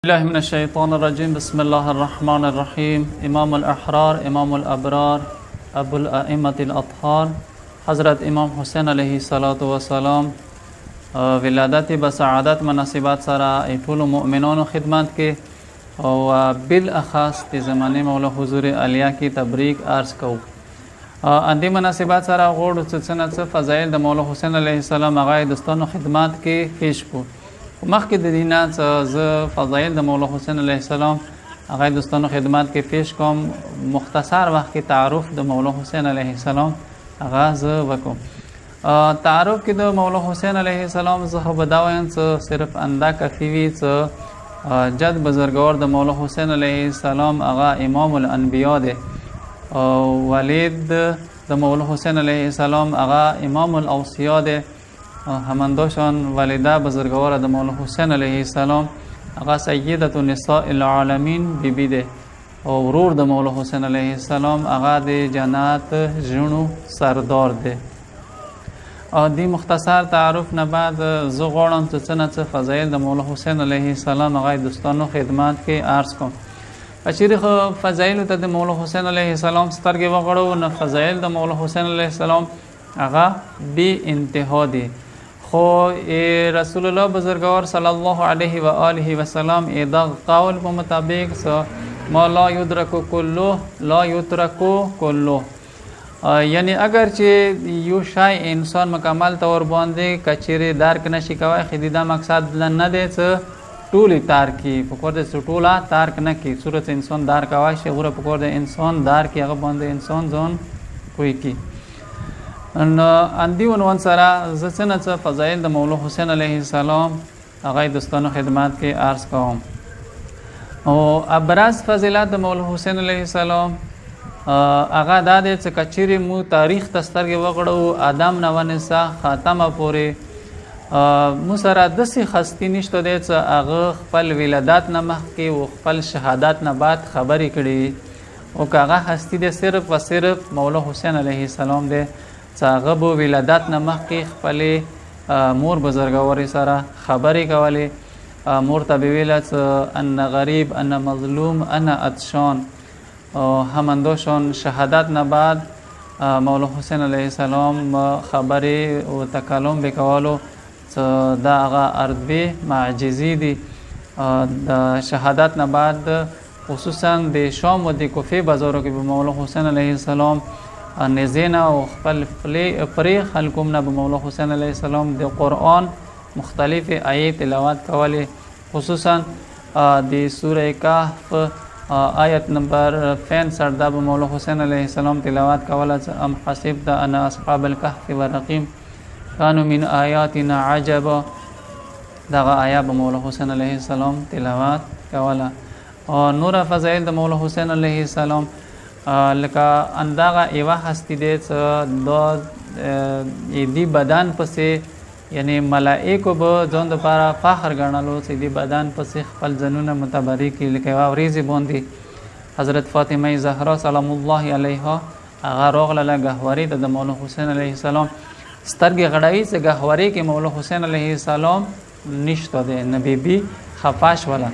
الله من الشيطان الرجيم. بسم الله الرحمن الرحيم. امام الاحرار امام الابرار ابو الائمه الاطهار حضرت امام حسین علیه الصلاۃ والسلام ولادت بسعادت مناسبات سره ټول مؤمنانو خدمت کې او بالاخص د زمانه مولا حضور علیه کې تبریک عرض کو. اندې مناسبات سره غوړو څه فضایل د مولا حسین علیه السلام هغه دوستانو خدمات کې پیش کو. مخکې د دینه څه فضایل د مولا حسین علیه السلام هغه دوستانو خدمات کې پیش کوم. مختصر وخت کې تعارف د مولا حسین علیه السلام هغه زه وکم. تعارف کې د مولا حسین علیه السلام زه به دا وایم چې صرف انده کافي وي چې جد بزرګوار د مولا حسین علیه السلام هغه امام الانبیا دی او والد د مولا حسین علیه السلام هغه امام الاوصیا دی. همانداشان والده بزرگوار د مولا حسین علیه السلام هغه سیدة النساء العالمین بیبی ده او ورور د مولا حسین علیه السلام هغه د جنات ژوندو سردار ده. دی مختصر تعارف نه بعد زه غواړم چې څه فضایل د مولا حسین علیه السلام هغه دوستانو خدمات کې عرض کوم. اچیرې خو فضایل ته د مولا حسین علیه السلام سترګې وغړو نه فضایل د مولا حسین علیه السلام هغه بی انتها دي. خو رسول الله بزرگوار صلی الله علیه و آله و سلام دا قول په مطابق ما لا یدرک کله لا یترک کله، یعنی اگر چې یو شای انسان مکمل طور باندې کچېره درک نشي کوي خدي دا مقصد نه دی چې ټول تارکی په کور د ټوله تارک نه کی صورت انسان دار کوي شي غره په کور د انسان دار کی هغه باندې انسان ځون کوي کی. اندی عنوان سره زه څه فضایل د مولا حسین علیه السلام هغه دوستانو خدمات کې عرض کوم. او ابرز فضیلت د مولا حسین علیه السلام هغه دا دی چې کچېرې مو تاریخ ته سترګې وغړو آدم نه ونیسه خاتمه پورې مو سره داسې هستي نشته دی چې هغه خپل ولادت نه مخکې او خپل شهادت نه بعد خبرې کړي او که هغه هستي دی صرف و صرف مولا حسین علیه السلام دی چې هغه به ولادت نه مخکې خپلې مور بزرګوارې سره خبرې کولې. مور ته به ویله چې ان غریب ان مظلوم ان عطشان. همانداشان شهادت نه بعد مولا حسین علیه السلام خبرې او تکلم به کولو چې دا هغه عربي معجزې دي. د شهادت نه بعد خصوصا د شام و د کوفې بازارو کې به مولا حسین علیه السلام نزینا او خپل پرې خلکوم نه به مولا حسین علیه السلام د قرآن مختلف آیې تلاوت کولې، خصوصا د سوره کهف آیت نمبر 65 دا به مولا حسین علیه السلام تلاوت کوله چې ام حسبت ان اصحاب الكهف والرقیم كانوا من آیاتنا عجبا. دغه آیه به مولا حسین علیه السلام تلاوت کوله. او نور فضایل د مولا حسین علیه السلام لکه انداغه ایوه هستی دی چې د دی بدن پسې یعنی ملائکو به ځان دپاره فخر ګڼلو چې دی بدن پسې خپل ځانونه متبرک کړي. لکه یوه ورځې باندې حضرت فاطمه زهرا سلام الله علیها هغه راغله ګهوري ته د مولا حسین علیه السلام سترګې غړوي چې ګهوري کې مولا حسین علیه السلام نشته دی. نه بیبي خفه شوله.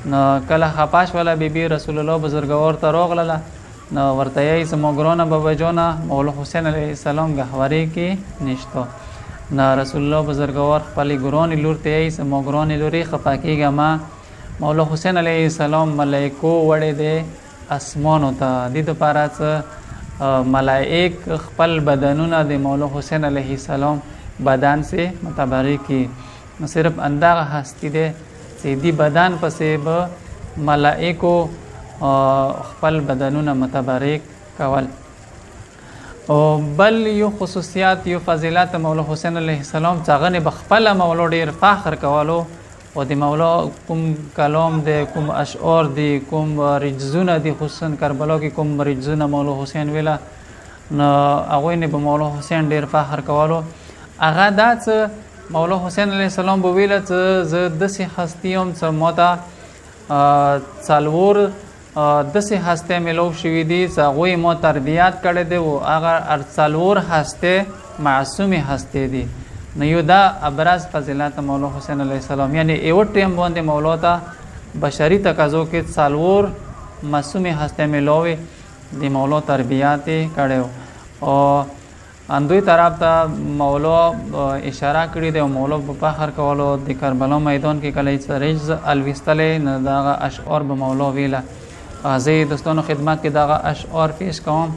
نو کله خفه شوله بیبي رسول الله بزرګوار ته راغله نو ورته یې چې موګرانه بابا جانه مولا حسین علیه السلام ګهوري کې نشته. نو رسول الله بزرګوار خپلې ګرانې لور ته یې چې موګرانې لورې خفه کېږه ما مولا حسین علیه السلام ملایکو وړی دی اسمانو ته دې دپاره چې ملائک خپل بدنونه د مولا حسین علیه السلام بدن سے متبرک کی. نو صرف اندغه هستی دی چې دی بدن پسې به ملائکو خپل بدنونه متبرک کول. او بل یو خصوصیات یو فضیلت مولا حسین علیه السلام چې هغه به خپله مولا ډېر فخر کولو او د مولا کوم کلام دی کوم اشعار دی کوم رجزونه دي خصوصا کربلا کې کوم رجزونه مولا حسین ویله نو هغوی نه به مولا حسین ډېر فخر کولو. هغه دا چې مولا حسین علیه السلام به ویله چې زه داسې هستي یم چې ما ته څلور داسې هسته ملو شوي دي چې هغوی ما تربیت کړی دی او هغه څلور هسته معصومې هستې دي. نو یو دا ابرز فضیلت مولا حسین علیه السلام، یعنی ایو ټیم باندې مولا ته بشری تقاضو کې څلور معصومې هسته ملوي د مولا تربیات کړو او اندوی طرف ته مولا اشاره کړې ده او مولا په فخر کولو د کربلا میدان کې کله چې رجز الوستلې نه دغه اشعار به مولا ویله. زه دوستانو خدمت کې دغه اشعار پیش کوم.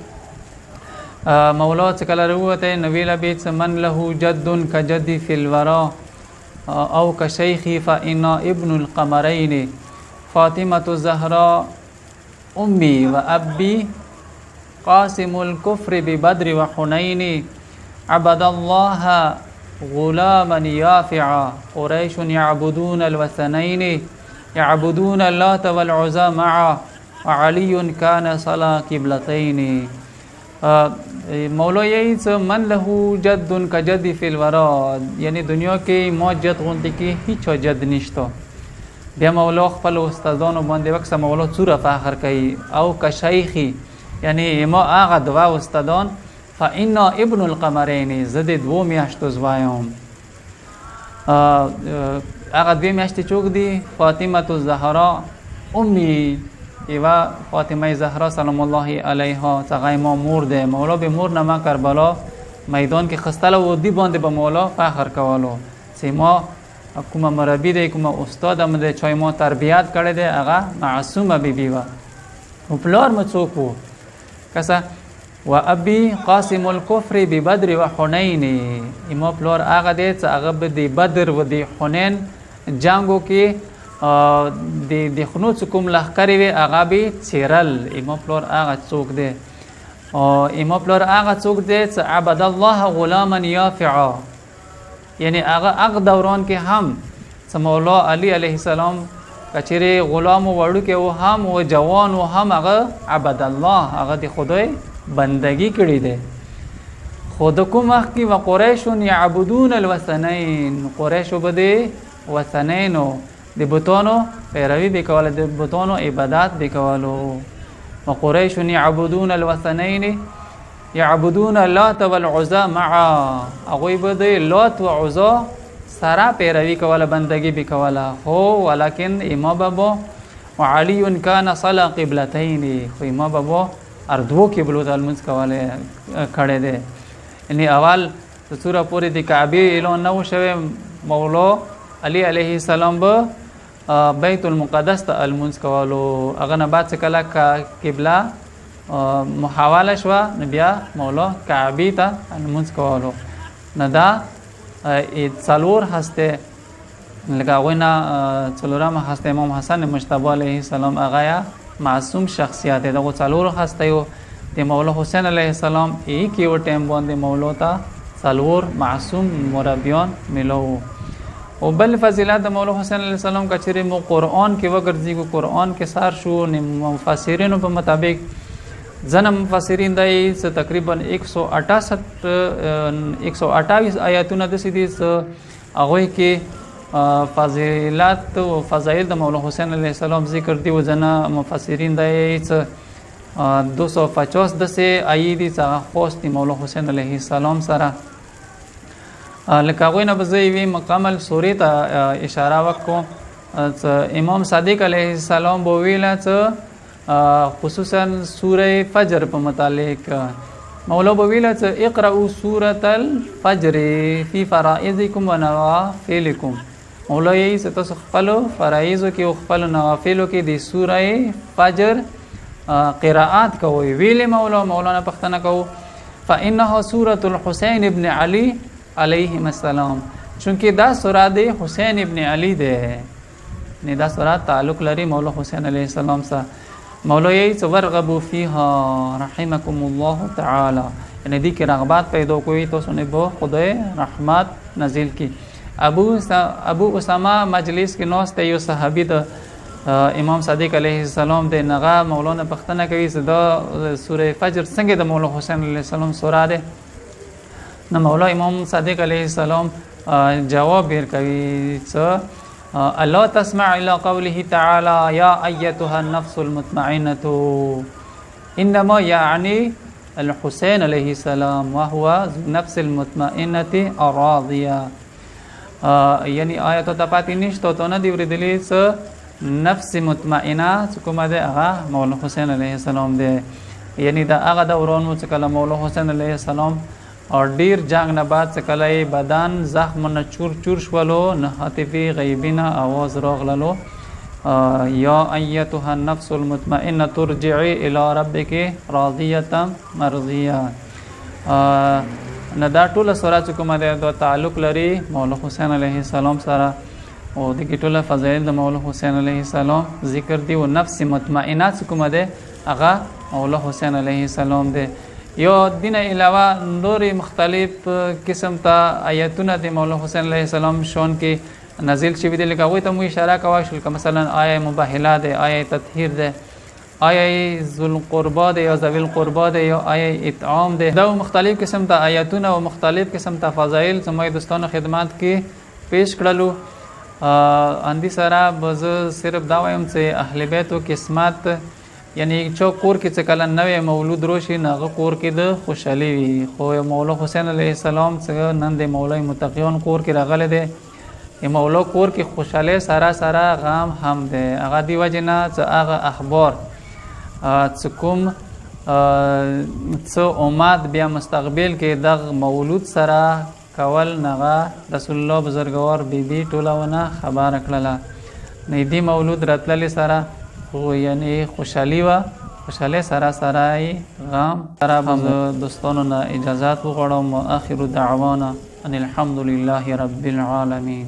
مولا چې کله وروته نو ویله بیت من له جد کجدی فی الورا او کشیخی فانا ابن القمرین فاطمة الزهراء امي وابي قاسم الكفر ببدر وحنين عبد الله غلاما يافعا قريش يعبدون الوثنين يعبدون اللات والعزى معا وعلي كان صلى قبلتين. مولا یہی من له جد کجد فی الورا یعنی دنیا کې مو جد غونډه کې هیڅ جد نشته. بیا مولا خپل استادانو باندې وکسه مولا څوره فخر کوي او کشیخی یعنی ما هغه دوا استادان فانا ابن القمرین زد دو میاشتو زوایم. هغه دوی میاشتې چوک دی فاطمه الزهرا امی ایوا فاطمه زهرا سلام الله علیها څنګه ما مور ده. مولا به مور نما کربلا میدان کې خستله و دی باندې به مولا فخر کولو چې ما کومه مربی ده کومه استاد هم ده چای ما تربیت کړی ده هغه معصومه بیبی و او پلار مو څوک و کسا و ابي قاسم الكفر ببدر وحنين ایما پلار هغه ده چې هغه به د بدر و د حنین جنگو کې د خنو کوم لخرې وي هغه به چیرل. ایما پلار هغه څوک ده او ایما پلار هغه څوک ده چې عبد الله غلاما يافعا یعنی هغه دوران کې هم مولا علی علیه السلام کچره غلام وړو کې او هم او جوان او هم هغه عبد الله هغه د خدای بندگی کړی ده. خود کوم وخت کې و قریش یعبدون الوثنین قریش بده وثنینو د بتانو پیروي وکول د بتانو عبادت وکولو. و قریش یعبدون الوثنین یعبدون اللات والعزى معا هغوی به د لات و عزا سره پیروي کوله بندگی وکوله. خو ولکن ایما بابا وعلی کان صلى قبلتین خو ایما بابا اردو قبلو ته لمونځ کوله کړی دی. یعنی اول سوره پورې د کعبه اعلان نه شوی مولا علی علیه السلام به بیت المقدس ته لمونځ کولو. هغه نه بعد کله قبله محاوله شو نو بیا مولا کعبه ته لمونځ کولو. نه دا څلور هسته لکه وینا څلورم هسته امام حسن مجتبی علیه السلام هغه معصوم شخصیت دغه څلور هسته یو د مولا حسین علیه السلام یک یو ټیم باندې مولا ته څلور معصوم مربیان ملو. او بل فضیلت د مولا حسین علیه السلام کچره مو قرآن کې وګرځي کو قرآن کې سار شو مفسرینو په مطابق ځنه مفسرین دای څه تقریبا 128 آیاتونه د سیدی هغه کې فضیلت او فضایل د مولا حسین علیه السلام ذکر دی. و ځنه مفسرین دای څه 250 د سه آیې څخه خاص دی مولا حسین علیه السلام سره. لکه غوینه بزوی مکمل سوره ته اشاره وکړو. امام صادق علیه السلام بو ویلا څه خصوصا سوره فجر په متعلق مولا بو ویلا څه اقرأوا سوره الفجر فی فرائضکم و نوافلکم. مولا یې څه تاسو خپل فرایض کې او خپل نوافل کې د سوره فجر قراءات کوي. ویل مولانا پښتنه کو فانها سوره الحسین ابن علی علیه السلام چونکه دا سوره د حسین ابن علی ده نه دا سوره تعلق لري مولا حسین علیه السلام سره. مولا یې ورغبوا فیها رحمکم الله تعالی یعنی دې کې رغبت پیدا کوي تاسو نه به خدای رحمت نازل کی. ابو اسامه مجلس کې نوسته یو صحابي د امام صادق علیه السلام د نغه مولانا پښتنه کوي دا سوره فجر څنګه د مولا حسین علیه السلام سوره ده. نو مولا امام صادق علیه السلام جواب ورکوي څه الله تسمع الى قوله تعالى يا ايتها النفس المطمئنه انما يعني الحسين عليه السلام وهو نفس المطمئنه الراضيه. یعنی آیت ته پاتې نشته ته نه دی ورېدلې څه نفس مطمئنه چې کومه ده هغه مولا حسین علیه السلام دی. یعنی دا هغه دوران چې کله مولا حسین علیه السلام اور ډیر جنگ نه بعد چې کله بدن زخم نه چور چور شولو نه هاتفی غیبینه आवाज راغللو یا ایتها النفس المطمئنه ترجعي الى ربك راضیه مرضیه. نه دا ټوله سوره چې کومه ده د تعلق لري مولا حسین علیه السلام سره او د ټوله فضایل د مولا حسین علیه السلام ذکر دی او نفس مطمئنه چې کومه ده هغه مولا حسین علیه السلام دی. یو دین علاوه نور مختلف قسم ته آیتونه د مولا حسین علیه السلام شون کې نازل شوی دی. لکه هغوی ته مو اشاره کوای شول که مثلا آیه مباهله ده، آیه تطهیر ده، آیه ذوالقربا ده یا ذوی القربا ده یا آیه اطعام ده. دا مختلف قسم ته آیتونه او مختلف قسم ته فضایل زموږ دوستانو خدمات کې پیش کړلو. اندی سره بز صرف دا وایم چې اهل بیتو قسمت یعنی چا کور کې چې کله نوې مولود روشي ناغه کور کې د خوشحالي وي. خو مولا حسین علیه السلام چې نن د مولا متقیان کور کې راغلی دی، مولا کور کې خوشحالی سره سره غم هم دی. هغه دی وجې نه چې هغه اخبار چې کوم څه امت بیا مستقبل کې دغه مولود سره کول نغه رسول الله بزرګوار بیبي ټولونه خبر کړله. نه دی مولود راتللی سره خو یعنی خوشحالی و خوشحالی سره سره غم سره. هم دوستانو نه اجازات وغواړم. آخر دعوانا ان الحمد لله رب العالمین.